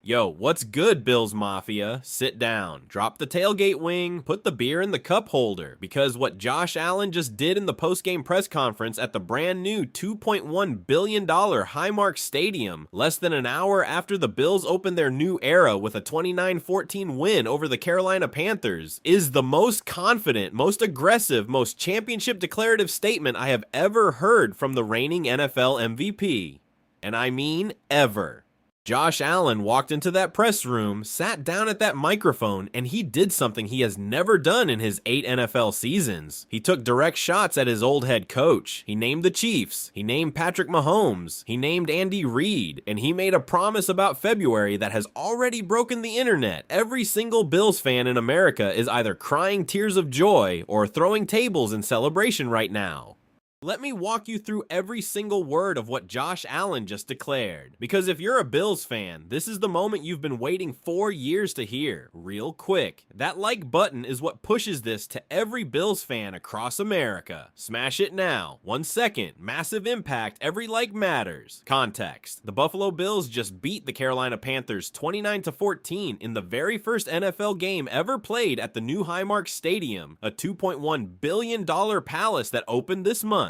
Yo, what's good, Bills Mafia? Sit down, drop the tailgate wing, put the beer in the cup holder, because what Josh Allen just did in the postgame press conference at the brand new $2.1 billion Highmark Stadium, less than an hour after the Bills opened their new era with a 29-14 win over the Carolina Panthers, is the most confident, most aggressive, most championship declarative statement I have ever heard from the reigning NFL MVP. And I mean ever. Josh Allen walked into that press room, sat down at that microphone, and he did something he has never done in his 8 NFL seasons. He took direct shots at his old head coach. He named the Chiefs. He named Patrick Mahomes. He named Andy Reid. And he made a promise about February that has already broken the internet. Every single Bills fan in America is either crying tears of joy or throwing tables in celebration right now. Let me walk you through every single word of what Josh Allen just declared. Because if you're a Bills fan, this is the moment you've been waiting 4 years to hear. Real quick. That like button is what pushes this to every Bills fan across America. Smash it now. 1 second. Massive impact. Every like matters. Context. The Buffalo Bills just beat the Carolina Panthers 29-14 in the very first NFL game ever played at the new Highmark Stadium, a $2.1 billion palace that opened this month.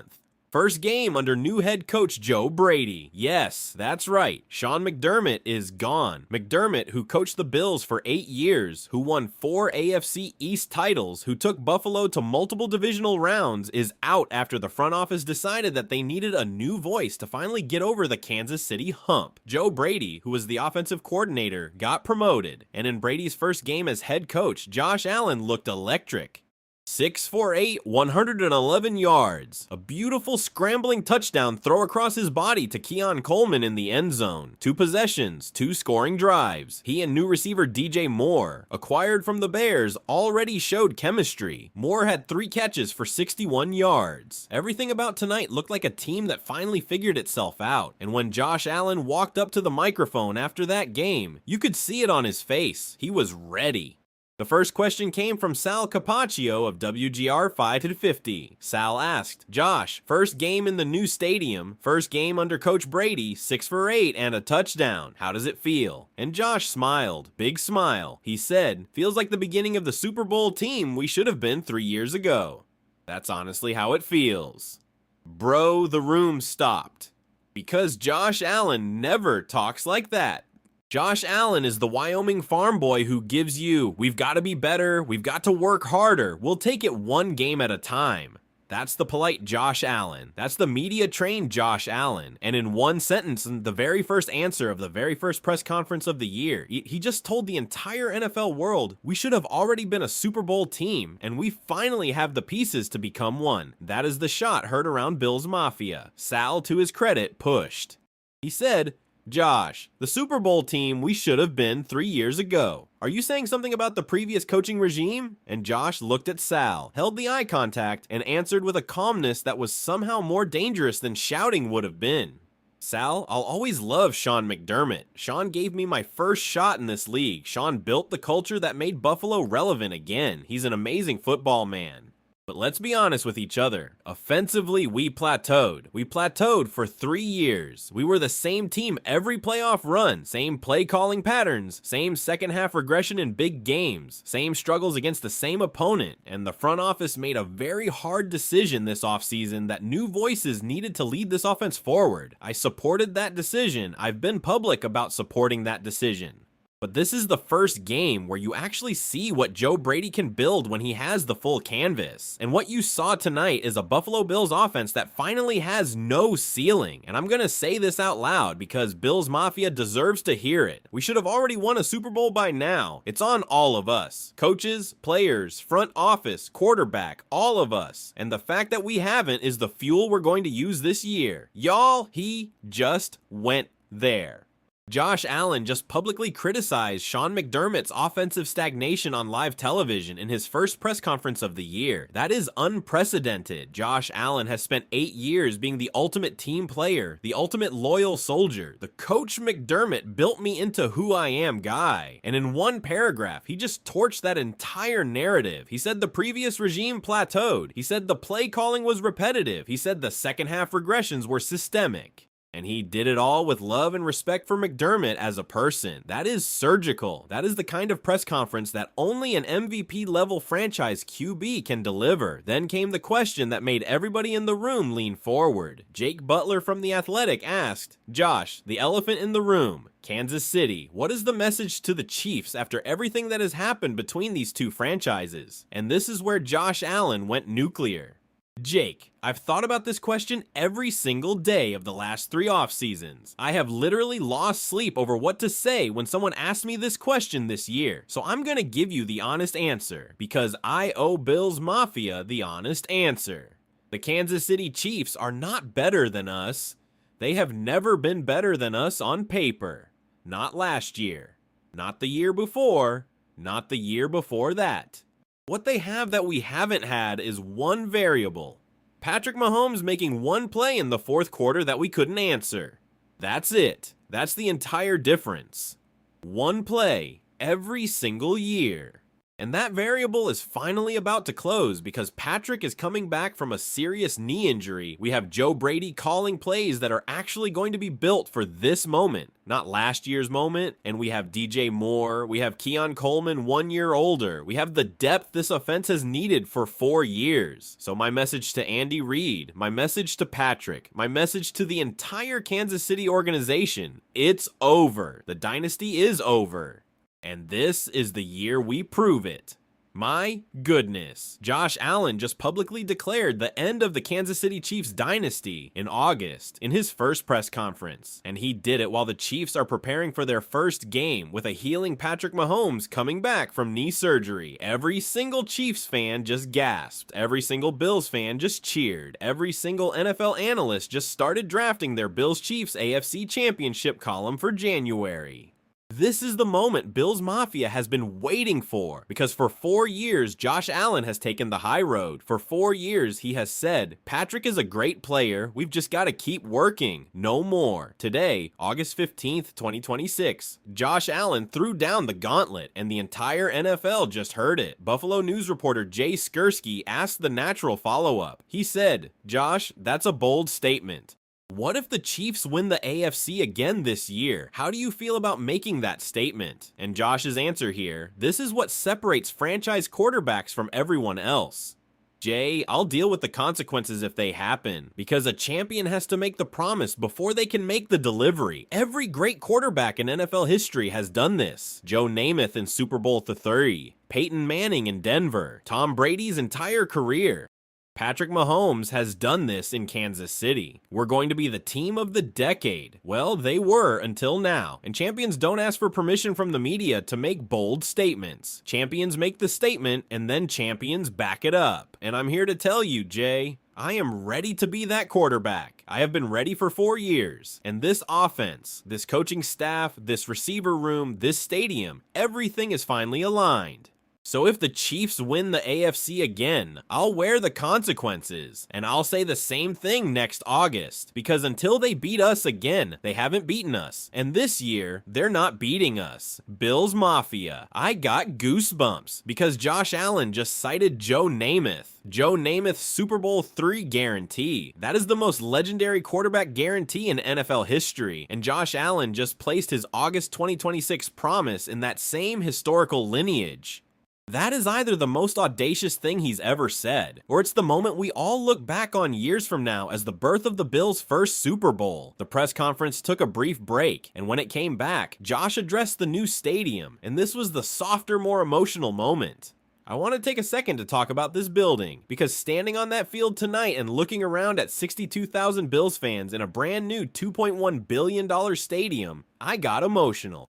First game under new head coach Joe Brady. Yes, that's right. Sean McDermott is gone. McDermott, who coached the Bills for 8 years, who won 4 AFC East titles, who took Buffalo to multiple divisional rounds, is out after the front office decided that they needed a new voice to finally get over the Kansas City hump. Joe Brady, who was the offensive coordinator, got promoted. And in Brady's first game as head coach, Josh Allen looked electric. 6 for 8, 111 yards. A beautiful scrambling touchdown throw across his body to Keon Coleman in the end zone. 2 possessions, 2 scoring drives. He and new receiver DJ Moore, acquired from the Bears, already showed chemistry. Moore had 3 catches for 61 yards. Everything about tonight looked like a team that finally figured itself out. And when Josh Allen walked up to the microphone after that game, you could see it on his face. He was ready. The first question came from Sal Capaccio of WGR 5-50. Sal asked, Josh, first game in the new stadium, first game under Coach Brady, 6 for 8 and a touchdown. How does it feel? And Josh smiled, big smile. He said, feels like the beginning of the Super Bowl team we should have been 3 years ago. That's honestly how it feels. Bro, the room stopped. Because Josh Allen never talks like that. Josh Allen is the Wyoming farm boy who gives you, we've got to be better, we've got to work harder, we'll take it one game at a time. That's the polite Josh Allen. That's the media-trained Josh Allen. And in one sentence, in the very first answer of the very first press conference of the year, he just told the entire NFL world, we should have already been a Super Bowl team, and we finally have the pieces to become one. That is the shot heard around Bills Mafia. Sal, to his credit, pushed. He said, Josh, the Super Bowl team we should have been 3 years ago. Are you saying something about the previous coaching regime? And Josh looked at Sal, held the eye contact, and answered with a calmness that was somehow more dangerous than shouting would have been. Sal, I'll always love Sean McDermott. Sean gave me my first shot in this league. Sean built the culture that made Buffalo relevant again. He's an amazing football man. But let's be honest with each other. Offensively, we plateaued. We plateaued for 3 years. We were the same team every playoff run, same play calling patterns, same second half regression in big games, same struggles against the same opponent, and the front office made a very hard decision this offseason that new voices needed to lead this offense forward. I supported that decision. I've been public about supporting that decision. But this is the first game where you actually see what Joe Brady can build when he has the full canvas. And what you saw tonight is a Buffalo Bills offense that finally has no ceiling. And I'm going to say this out loud because Bills Mafia deserves to hear it. We should have already won a Super Bowl by now. It's on all of us. Coaches, players, front office, quarterback, all of us. And the fact that we haven't is the fuel we're going to use this year. Y'all, he just went there. Josh Allen just publicly criticized Sean McDermott's offensive stagnation on live television in his first press conference of the year. That is unprecedented. Josh Allen has spent 8 years being the ultimate team player, the ultimate loyal soldier, the Coach McDermott built me into who I am guy. And in one paragraph, he just torched that entire narrative. He said the previous regime plateaued. He said the play calling was repetitive. He said the second half regressions were systemic. And he did it all with love and respect for McDermott as a person. That is surgical. That is the kind of press conference that only an MVP level franchise QB can deliver. Then came the question that made everybody in the room lean forward. Jake Butler from The Athletic asked, "Josh, the elephant in the room, Kansas City, what is the message to the Chiefs after everything that has happened between these two franchises?" And this is where Josh Allen went nuclear. "Jake, I've thought about this question every single day of the last 3 off seasons. I have literally lost sleep over what to say when someone asked me this question this year. So I'm gonna give you the honest answer, because I owe Bills Mafia the honest answer. The Kansas City Chiefs are not better than us. They have never been better than us on paper. Not last year. Not the year before. Not the year before that. What they have that we haven't had is one variable. Patrick Mahomes making one play in the fourth quarter that we couldn't answer. That's it. That's the entire difference. One play every single year. And that variable is finally about to close because Patrick is coming back from a serious knee injury. We have Joe Brady calling plays that are actually going to be built for this moment, not last year's moment. And we have DJ Moore. We have Keon Coleman 1 year older. We have the depth this offense has needed for 4 years. So my message to Andy Reid, my message to Patrick, my message to the entire Kansas City organization, it's over. The dynasty is over. And this is the year we prove it. My goodness. Josh Allen just publicly declared the end of the Kansas City Chiefs dynasty in August in his first press conference. And he did it while the Chiefs are preparing for their first game with a healing Patrick Mahomes coming back from knee surgery. Every single Chiefs fan just gasped. Every single Bills fan just cheered. Every single NFL analyst just started drafting their Bills-Chiefs AFC Championship column for January. This is the moment Bills Mafia has been waiting for, because for 4 years, Josh Allen has taken the high road. For 4 years, he has said, Patrick is a great player, we've just got to keep working, no more. Today, August 15th, 2026, Josh Allen threw down the gauntlet, and the entire NFL just heard it. Buffalo News reporter Jay Skursky asked the natural follow-up. He said, "Josh, that's a bold statement. What if the Chiefs win the AFC again this year? How do you feel about making that statement?" And Josh's answer here, "This is what separates franchise quarterbacks from everyone else. Jay, I'll deal with the consequences if they happen, because a champion has to make the promise before they can make the delivery. Every great quarterback in NFL history has done this. Joe Namath in Super Bowl III, Peyton Manning in Denver, Tom Brady's entire career. Patrick Mahomes has done this in Kansas City. We're going to be the team of the decade. Well, they were until now. And champions don't ask for permission from the media to make bold statements. Champions make the statement, and then champions back it up. And I'm here to tell you, Jay, I am ready to be that quarterback. I have been ready for 4 years. And this offense, this coaching staff, this receiver room, this stadium, everything is finally aligned. So if the Chiefs win the AFC again, I'll wear the consequences, and I'll say the same thing next August, because until they beat us again, they haven't beaten us, and this year, they're not beating us. Bills Mafia, I got goosebumps, because Josh Allen just cited Joe Namath. Joe Namath's Super Bowl III guarantee. That is the most legendary quarterback guarantee in NFL history, and Josh Allen just placed his August 2026 promise in that same historical lineage. That is either the most audacious thing he's ever said, or it's the moment we all look back on years from now as the birth of the Bills' first Super Bowl. The press conference took a brief break, and when it came back, Josh addressed the new stadium, and this was the softer, more emotional moment. I want to take a second to talk about this building, because standing on that field tonight and looking around at 62,000 Bills fans in a brand new $2.1 billion stadium, I got emotional.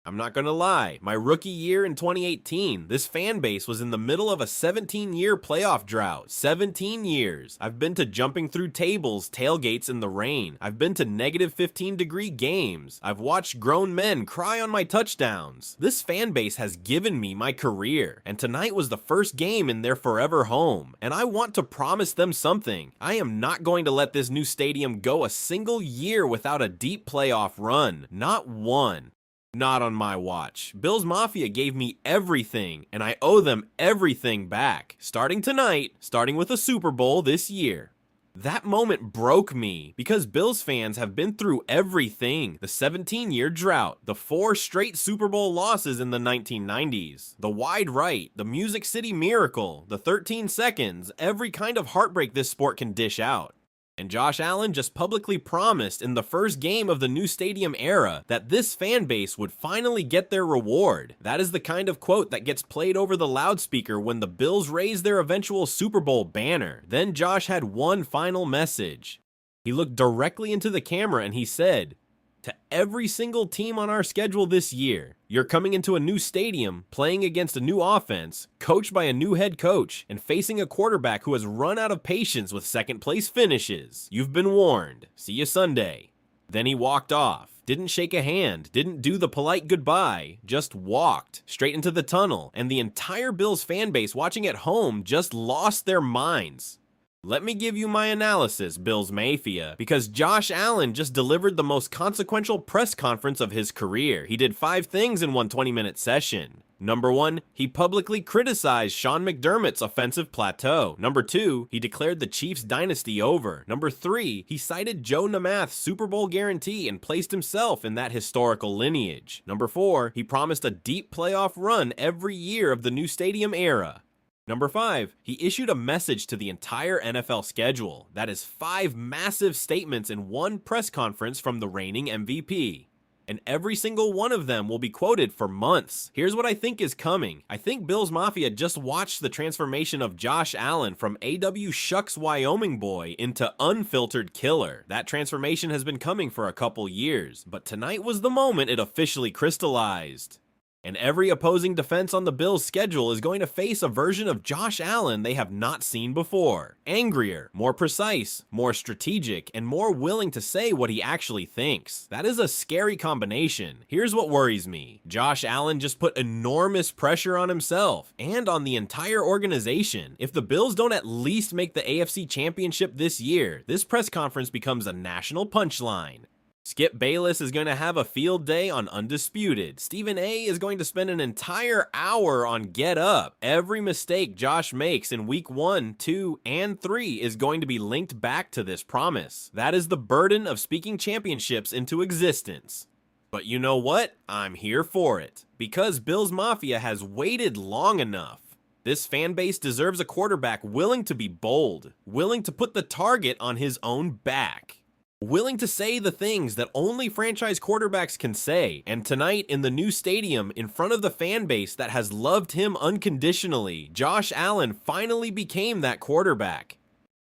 I'm not gonna lie, my rookie year in 2018, this fan base was in the middle of a 17-year playoff drought. 17 years. I've been to jumping through tables, tailgates in the rain. I've been to negative 15-degree games. I've watched grown men cry on my touchdowns. This fan base has given me my career, and tonight was the first game in their forever home. And I want to promise them something. I am not going to let this new stadium go a single year without a deep playoff run. Not one. Not on my watch. Bills Mafia gave me everything, and I owe them everything back. Starting tonight, starting with a Super Bowl this year. That moment broke me because Bills fans have been through everything. The 17-year drought, the 4 straight Super Bowl losses in the 1990s, the wide right, the Music City Miracle, the 13 seconds, every kind of heartbreak this sport can dish out. And Josh Allen just publicly promised in the first game of the new stadium era that this fan base would finally get their reward. That is the kind of quote that gets played over the loudspeaker when the Bills raise their eventual Super Bowl banner. Then Josh had one final message. He looked directly into the camera and he said, "To every single team on our schedule this year, you're coming into a new stadium, playing against a new offense, coached by a new head coach, and facing a quarterback who has run out of patience with second place finishes. You've been warned. See you Sunday." Then he walked off. Didn't shake a hand, didn't do the polite goodbye, just walked straight into the tunnel, and the entire Bills fan base watching at home just lost their minds. Let me give you my analysis, Bills Mafia, because Josh Allen just delivered the most consequential press conference of his career. He did 5 things in one 20-minute session. Number 1, he publicly criticized Sean McDermott's offensive plateau. Number 2, he declared the Chiefs' dynasty over. Number 3, he cited Joe Namath's Super Bowl guarantee and placed himself in that historical lineage. Number 4, he promised a deep playoff run every year of the new stadium era. Number 5, he issued a message to the entire NFL schedule. That is 5 massive statements in one press conference from the reigning MVP. And every single one of them will be quoted for months. Here's what I think is coming. I think Bills Mafia just watched the transformation of Josh Allen from A.W. Shucks Wyoming boy into unfiltered killer. That transformation has been coming for a couple years, but tonight was the moment it officially crystallized. And every opposing defense on the Bills' schedule is going to face a version of Josh Allen they have not seen before. Angrier, more precise, more strategic, and more willing to say what he actually thinks. That is a scary combination. Here's what worries me. Josh Allen just put enormous pressure on himself and on the entire organization. If the Bills don't at least make the AFC Championship this year, this press conference becomes a national punchline. Skip Bayless is going to have a field day on Undisputed. Stephen A is going to spend an entire hour on Get Up. Every mistake Josh makes in week 1, 2, and 3 is going to be linked back to this promise. That is the burden of speaking championships into existence. But you know what? I'm here for it. Because Bills Mafia has waited long enough. This fan base deserves a quarterback willing to be bold, willing to put the target on his own back. Willing to say the things that only franchise quarterbacks can say, and tonight in the new stadium in front of the fan base that has loved him unconditionally, Josh Allen finally became that quarterback.